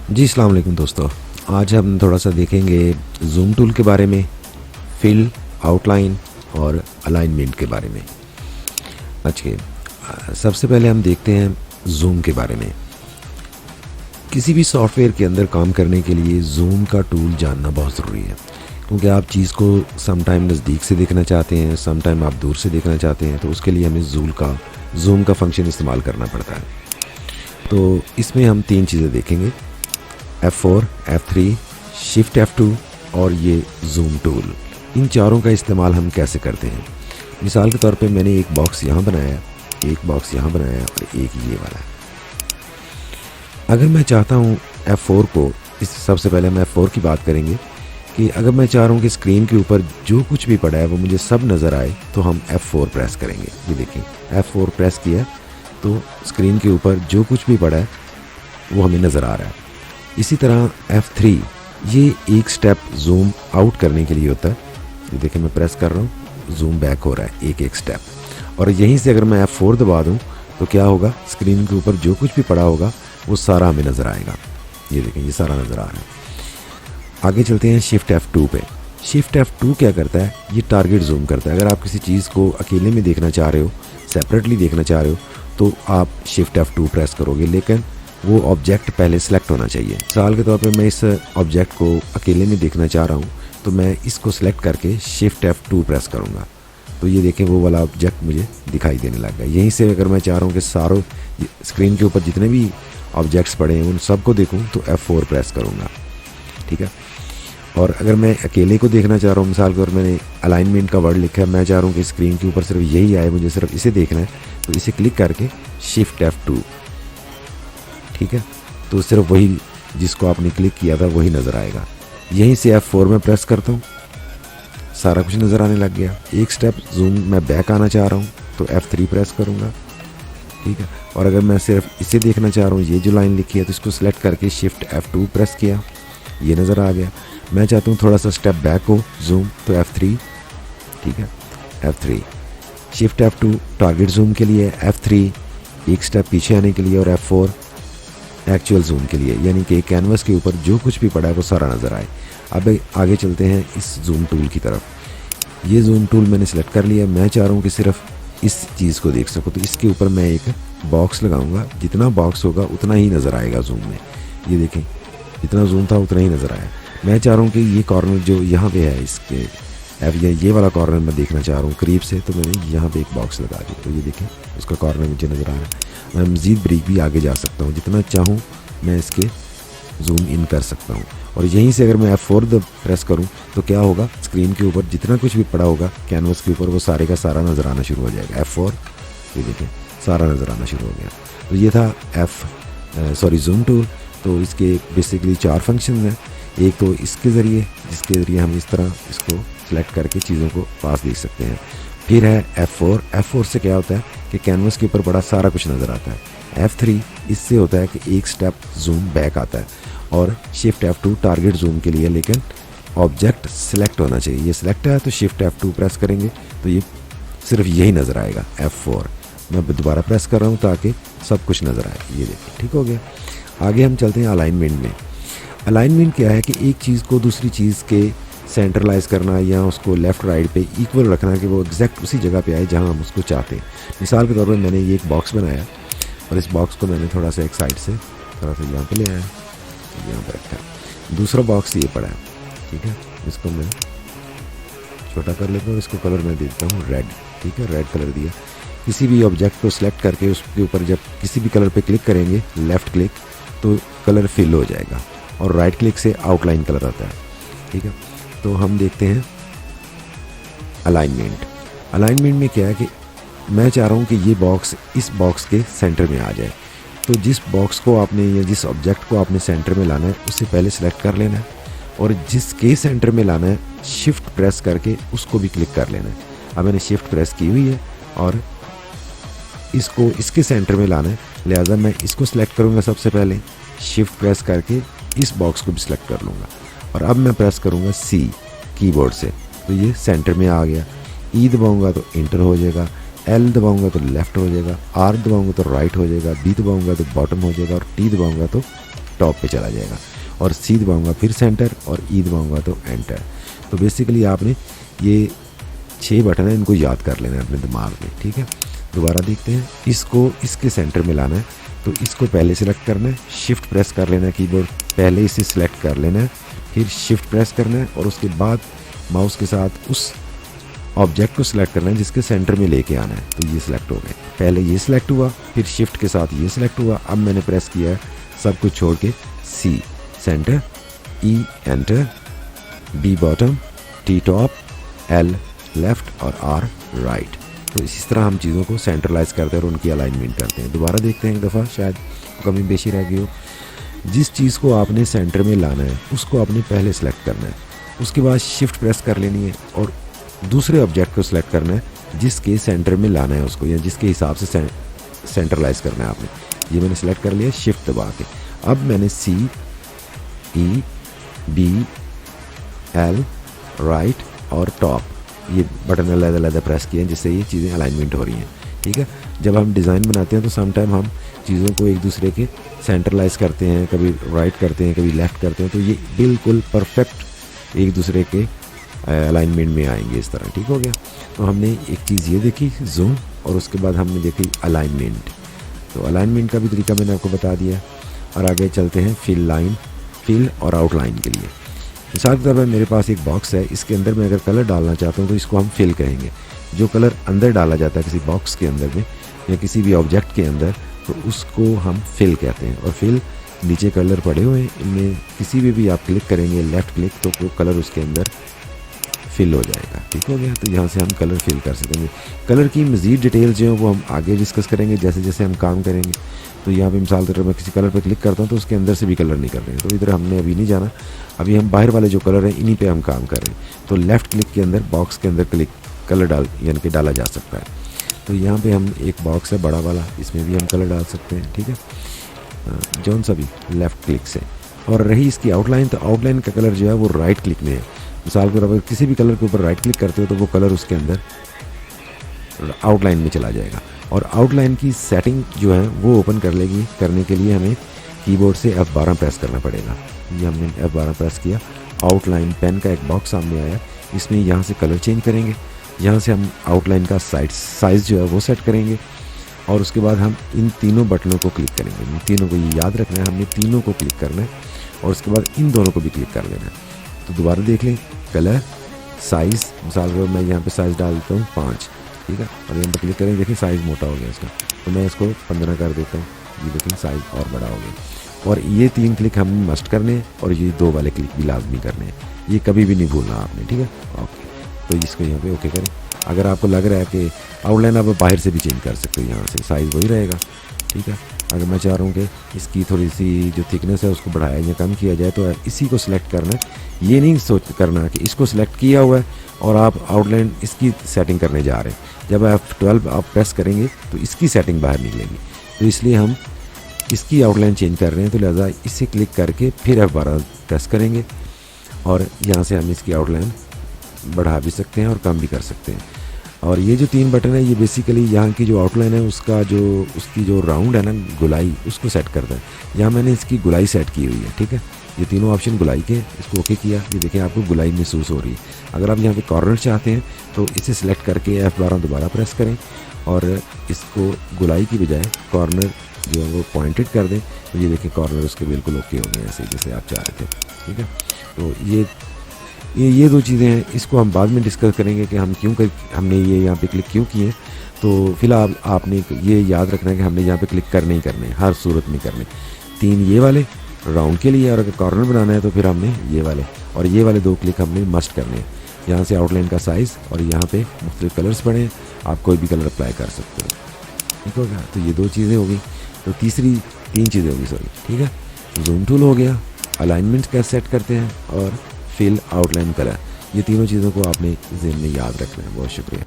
जी अस्सलाम वालेकुम दोस्तों। आज हम थोड़ा सा देखेंगे जूम टूल के बारे में, फिल, आउटलाइन और अलाइनमेंट के बारे में। सबसे पहले हम देखते हैं जूम के बारे में। किसी भी सॉफ्टवेयर के अंदर काम करने के लिए जूम का टूल जानना बहुत ज़रूरी है, क्योंकि आप चीज़ को सम टाइम नज़दीक से देखना चाहते हैं, सम टाइम आप दूर से देखना चाहते हैं, तो उसके लिए हमें जूम का फंक्शन इस्तेमाल करना पड़ता है। तो इसमें हम 3 चीज़ें देखेंगे: F4, F3, शिफ्ट F2 और ये जूम टूल। इन चारों का इस्तेमाल हम कैसे करते हैं। मिसाल के तौर पे मैंने एक बॉक्स यहाँ बनाया, एक बॉक्स यहाँ बनाया और एक ये वाला। अगर मैं चाहता हूँ F4 को, सबसे पहले हम F4 की बात करेंगे कि अगर मैं चाह रहा हूँ कि स्क्रीन के ऊपर जो कुछ भी पड़ा है वो मुझे सब नज़र आए, तो हम F4 प्रेस करेंगे। ये देखें, F4 प्रेस किया तो स्क्रीन के ऊपर जो कुछ भी पड़ा है वो हमें नज़र आ रहा है। इसी तरह F3, ये एक स्टेप जूम आउट करने के लिए होता है। ये देखें, मैं प्रेस कर रहा हूँ, जूम बैक हो रहा है एक स्टेप। और यहीं से अगर मैं F4 दबा दूँ तो क्या होगा, स्क्रीन के ऊपर जो कुछ भी पड़ा होगा वो सारा हमें नज़र आएगा। ये देखें, ये सारा नज़र आ रहा है। आगे चलते हैं शिफ्ट F2 पे। शिफ्ट F2 क्या करता है, ये टारगेट जूम करता है। अगर आप किसी चीज़ को अकेले में देखना चाह रहे हो, सेपरेटली देखना चाह रहे हो, तो आप शिफ्ट F2 प्रेस करोगे, लेकिन वो ऑब्जेक्ट पहले सेलेक्ट होना चाहिए। मिसाल के तौर पे मैं इस ऑब्जेक्ट को अकेले में देखना चाह रहा हूँ, तो मैं इसको सेलेक्ट करके शिफ्ट F2 प्रेस करूँगा, तो ये देखें वो वाला ऑब्जेक्ट मुझे दिखाई देने लग गया। यहीं से अगर मैं चाह रहा हूँ कि सारों स्क्रीन के ऊपर जितने भी ऑब्जेक्ट्स पड़े हैं उन सबको देखूँ, तो F4 प्रेस करूँगा, ठीक है। और अगर मैं अकेले को देखना चाह रहा हूँ, मिसाल के तौर मैंने अलाइनमेंट का वर्ड लिखा है, मैं चाह रहा हूँ कि स्क्रीन के ऊपर सिर्फ यही आए, मुझे सिर्फ इसे देखना है, तो इसे क्लिक करके शिफ्ट F2, ठीक है, तो सिर्फ वही जिसको आपने क्लिक किया था वही नज़र आएगा। यहीं से F4 में प्रेस करता हूँ, सारा कुछ नज़र आने लग गया। एक स्टेप जूम मैं बैक आना चाह रहा हूँ तो F3 प्रेस करूँगा, ठीक है। और अगर मैं सिर्फ इसे देखना चाह रहा हूँ, ये जो लाइन लिखी है, तो इसको सेलेक्ट करके शिफ्ट F2 प्रेस किया, ये नज़र आ गया। मैं चाहता हूँ थोड़ा सा स्टेप बैक हो जूम, तो F3, ठीक है, F3। Shift F2 target zoom के लिए, F3 एक स्टेप पीछे आने के लिए, और F4 एक्चुअल जूम के लिए, यानी कि कैनवस के ऊपर जो कुछ भी पड़ा है वो सारा नज़र आए। अब आगे चलते हैं इस जूम टूल की तरफ। ये जूम टूल मैंने सेलेक्ट कर लिया। मैं चाह रहा हूँ कि सिर्फ इस चीज़ को देख सकूँ, तो इसके ऊपर मैं एक बॉक्स लगाऊंगा। जितना बॉक्स होगा उतना ही नज़र आएगा जूम में। ये देखें, जितना जूम था उतना ही नज़र आया। मैं चाह रहा हूँ कि ये कॉर्नर जो यहाँ पे है, इसके ये वाला कॉर्नर मैं देखना चाह रहा हूँ करीब से, तो मैंने यहाँ पे एक बॉक्स लगा दिया, तो ये देखें उसका कॉर्नर मुझे नज़र आ रहा है। मैं मज़ीद ब्रीक भी आगे जा सकता हूँ, जितना चाहूँ मैं इसके जूम इन कर सकता हूँ। और यहीं से अगर मैं F4 प्रेस करूँ तो क्या होगा, स्क्रीन के ऊपर जितना कुछ भी पड़ा होगा कैनवस के ऊपर, वो सारे का सारा नज़र आना शुरू हो जाएगा। F4, ये देखें सारा नज़र आना शुरू हो गया। तो ये था जूम टूल। तो इसके बेसिकली 4 फंक्शन हैं। एक तो इसके ज़रिए, जिसके ज़रिए हम इस तरह इसको सेलेक्ट करके चीज़ों को पास देख सकते हैं। फिर है F4। F4 से क्या होता है कि कैनवस के ऊपर बड़ा सारा कुछ नज़र आता है। F3 इससे होता है कि एक स्टेप जूम बैक आता है। और शिफ्ट F2 टारगेट जूम के लिए, लेकिन ऑब्जेक्ट सेलेक्ट होना चाहिए। ये सिलेक्ट है तो शिफ्ट F2 प्रेस करेंगे तो ये सिर्फ यही नज़र आएगा, F4। मैं दोबारा प्रेस कर रहा हूँ ताकि सब कुछ नज़र आए। ये देखिए, ठीक हो गया। आगे हम चलते हैं अलाइनमेंट में। अलाइनमेंट क्या है कि एक चीज़ को दूसरी चीज़ के सेंट्रलाइज करना, या उसको लेफ़्ट राइट पे इक्वल रखना कि वो एग्जैक्ट उसी जगह पे आए जहाँ हम उसको चाहते हैं। मिसाल के तौर पर मैंने ये एक बॉक्स बनाया, और इस बॉक्स को मैंने थोड़ा सा एक साइड से थोड़ा सा यहाँ पे ले आया, यहाँ पर रखा है। दूसरा बॉक्स ये पड़ा है, ठीक है, इसको मैं छोटा कर लेता हूँ। इसको कलर मैं देता हूँ रेड, ठीक है, रेड कलर दिया। किसी भी ऑब्जेक्ट को सिलेक्ट करके उसके ऊपर जब किसी भी कलर पे क्लिक करेंगे, लेफ़्ट क्लिक, तो कलर फिल हो जाएगा, और राइट क्लिक से आउटलाइन कलर आता है, ठीक है। तो हम देखते हैं अलाइनमेंट। अलाइनमेंट में क्या है कि मैं चाह रहा हूँ कि ये बॉक्स इस बॉक्स के सेंटर में आ जाए। तो जिस बॉक्स को आपने या जिस ऑब्जेक्ट को आपने सेंटर में लाना है, उससे पहले सेलेक्ट कर लेना है, और जिसके सेंटर में लाना है शिफ्ट प्रेस करके उसको भी क्लिक कर लेना है। अब मैंने शिफ्ट प्रेस की हुई है और इसको इसके सेंटर में लाना है, लिहाजा मैं इसको सिलेक्ट करूँगा सबसे पहले, शिफ्ट प्रेस करके इस बॉक्स को भी सिलेक्ट कर लूँगा। और अब मैं प्रेस करूँगा C कीबोर्ड से, तो ये सेंटर में आ गया। E दबाऊँगा तो इंटर हो जाएगा, L दबाऊँगा तो लेफ़्ट हो जाएगा, R दबाऊँगा तो राइट हो जाएगा, B दबाऊँगा तो बॉटम हो जाएगा, और T दबाऊँगा तो टॉप पे चला जाएगा। और सी दबाऊँगा फिर सेंटर, और ई दबाऊँगा तो एंटर। तो बेसिकली आपने ये 6 बटन है, इनको याद कर लेना है अपने दिमाग में, ठीक है। दोबारा देखते हैं, इसको इसके सेंटर में लाना है, तो इसको पहले सेलेक्ट करना है, शिफ्ट प्रेस कर लेना है कीबोर्ड, पहले इसे सिलेक्ट कर लेना है, फिर शिफ्ट प्रेस करना है, और उसके बाद माउस के साथ उस ऑब्जेक्ट को सिलेक्ट करना है जिसके सेंटर में लेके आना है। तो ये सिलेक्ट हो गए, पहले ये सिलेक्ट हुआ, फिर शिफ्ट के साथ ये सिलेक्ट हुआ। अब मैंने प्रेस किया है सब कुछ छोड़ के C center, E enter, B bottom, T top, L left और आर राइट। तो इसी तरह हम चीज़ों को सेंट्रलाइज करते हैं और उनकी अलाइनमेंट करते हैं। दोबारा देखते हैं एक दफ़ा, शायद कमी बेशी रह गई हो। जिस चीज़ को आपने सेंटर में लाना है उसको आपने पहले सेलेक्ट करना है, उसके बाद शिफ्ट प्रेस कर लेनी है और दूसरे ऑब्जेक्ट को सिलेक्ट करना है जिसके सेंटर में लाना है उसको, या जिसके हिसाब से सेंट्रलाइज करना है आपने। ये मैंने सेलेक्ट कर लिया शिफ्ट दबा के। अब मैंने सी, ई, बी, एल, राइट और टॉप ये बटन अलग-अलग प्रेस किए हैं जिससे ये चीज़ें अलाइनमेंट हो रही हैं, ठीक है। जब हम डिज़ाइन बनाते हैं तो समटाइम हम चीज़ों को एक दूसरे के सेंट्रलाइज करते हैं, कभी राइट करते हैं, कभी लेफ़्ट करते हैं, तो ये बिल्कुल परफेक्ट एक दूसरे के अलाइनमेंट में आएंगे इस तरह, ठीक हो गया। तो हमने एक चीज़ ये देखी जूम, और उसके बाद हमने देखी अलाइनमेंट। तो अलाइनमेंट का भी तरीका मैंने आपको बता दिया। और आगे चलते हैं फिल और आउटलाइन के लिए। मिसाल के तौर पर मेरे पास एक बॉक्स है, इसके अंदर मैं अगर कलर डालना चाहता हूँ तो इसको हम फिल कहेंगे। जो कलर अंदर डाला जाता है किसी बॉक्स के अंदर में या किसी भी ऑब्जेक्ट के अंदर, तो उसको हम फिल कहते हैं। और फिल नीचे कलर पड़े हुए हैं, इनमें किसी भी आप क्लिक करेंगे लेफ़्ट क्लिक, तो वो कलर उसके अंदर फिल हो जाएगा, ठीक हो गया। तो यहाँ से हम कलर फिल कर सकेंगे। कलर की मज़ीद डिटेल्स जो है वो हम आगे डिस्कस करेंगे जैसे जैसे हम काम करेंगे। तो यहाँ पे मिसाल के तौर पर मैं किसी कलर पे क्लिक करता हूँ तो उसके अंदर से भी कलर नहीं कर रहे हैं, तो इधर हमने अभी नहीं जाना। अभी हम बाहर वाले जो कलर हैं इन्हीं पे हम काम कर रहे हैं। तो लेफ़्ट क्लिक के अंदर बॉक्स के अंदर क्लिक कलर यानी कि डाला जा सकता है। तो यहाँ पे हम एक बॉक्स है बड़ा वाला, इसमें भी हम कलर डाल सकते हैं, ठीक है, जौन सा भी लेफ़्ट क्लिक से। और रही इसकी आउटलाइन, तो आउटलाइन का कलर जो है वो राइट क्लिक में है। मिसाल के तौर पर किसी भी कलर के ऊपर राइट क्लिक करते हो तो वो कलर उसके अंदर आउटलाइन में चला जाएगा। और आउटलाइन की सेटिंग जो है वो ओपन करने के लिए हमें कीबोर्ड से F12 प्रेस करना पड़ेगा। ये हमने F12 प्रेस किया, आउटलाइन पेन का एक बॉक्स सामने आया, इसमें यहाँ से कलर चेंज करेंगे, यहाँ से हम आउटलाइन का साइज़ जो है वो सेट करेंगे, और उसके बाद हम इन तीनों बटनों को क्लिक करेंगे। इन तीनों को ये याद रखना है, हमने तीनों को क्लिक करना है, और उसके बाद इन दोनों को भी क्लिक कर लेना है। तो दोबारा देख लें, कलर, साइज़, मिसाल के मैं यहाँ पे साइज़ डाल देता हूँ 5, ठीक है, और यहाँ पर क्लिक करें, देखिए साइज़ मोटा हो गया इसका, तो मैं इसको 15 कर देता हूँ। ये देखें साइज़ और बड़ा हो गया। और ये 3 क्लिक हम मस्ट करने हैं, और ये 2 वाले क्लिक भी लाजमी करने हैं, ये कभी भी नहीं भूलना आपने, ठीक है। ओके, तो इसको यहाँ पे ओके करें। अगर आपको लग रहा है कि आउटलाइन आप बाहर से भी चेंज कर सकते हो, यहाँ से साइज़ वही रहेगा, ठीक है। अगर मैं चाह रहा हूँ कि इसकी थोड़ी सी जो थिकनेस है उसको बढ़ाया या कम किया जाए, तो इसी को सिलेक्ट करना है। ये नहीं सोच करना कि इसको सिलेक्ट किया हुआ है और आप आउटलाइन इसकी सेटिंग करने जा रहे हैं। जब F12 आप प्रेस करेंगे तो इसकी सेटिंग बाहर निकलेगी, तो इसलिए हम इसकी आउटलाइन चेंज कर रहे हैं। तो लिहाजा इसे क्लिक करके फिर F12 प्रेस करेंगे, और यहाँ से हम इसकी आउटलाइन बढ़ा भी सकते हैं और कम भी कर सकते हैं। और ये जो 3 बटन है ये बेसिकली यहाँ की जो आउटलाइन है उसकी जो राउंड है ना, गुलाई, उसको सेट करता है। यहाँ मैंने इसकी गुलाई सेट की हुई है, ठीक है। ये तीनों ऑप्शन गुलाई के, इसको ओके किया, ये देखें आपको गुलाई महसूस हो रही है। अगर आप यहाँ पे कॉर्नर चाहते हैं तो इसे सिलेक्ट करके F12 दोबारा प्रेस करें, और इसको गुलाई की बजाय कॉर्नर जो है वो पॉइंटेड कर दें, तो ये देखें कॉर्नर उसके बिल्कुल ओके हो गए ऐसे जैसे आप चाह रहे थे, ठीक है। तो ये 2 चीज़ें हैं, इसको हम बाद में डिस्कस करेंगे कि हमने ये यहाँ पे क्लिक क्यों किए। तो फिलहाल आपने ये याद रखना है कि हमने यहाँ पे क्लिक करने ही करने, हर सूरत में करने। 3 ये वाले राउंड के लिए, और अगर कॉर्नर बनाना है तो फिर हमने ये वाले, और ये वाले 2 क्लिक हमने मस्ट करने हैं। यहाँ से आउटलाइन का साइज़, और यहाँ पे मुख्तलिफ कलर्स पड़े हैं, आप कोई भी कलर अप्लाई कर सकते हो, ठीक हो गया। तो ये 2 चीज़ें हो गई। तो 3 चीज़ें होगी, सॉरी, ठीक है। जूम टूल हो गया, अलाइनमेंट कैसे सेट करते हैं, और फिल, आउटलाइन, कलर, ये तीनों चीज़ों को आपने ज़हन में याद रखना है। बहुत शुक्रिया।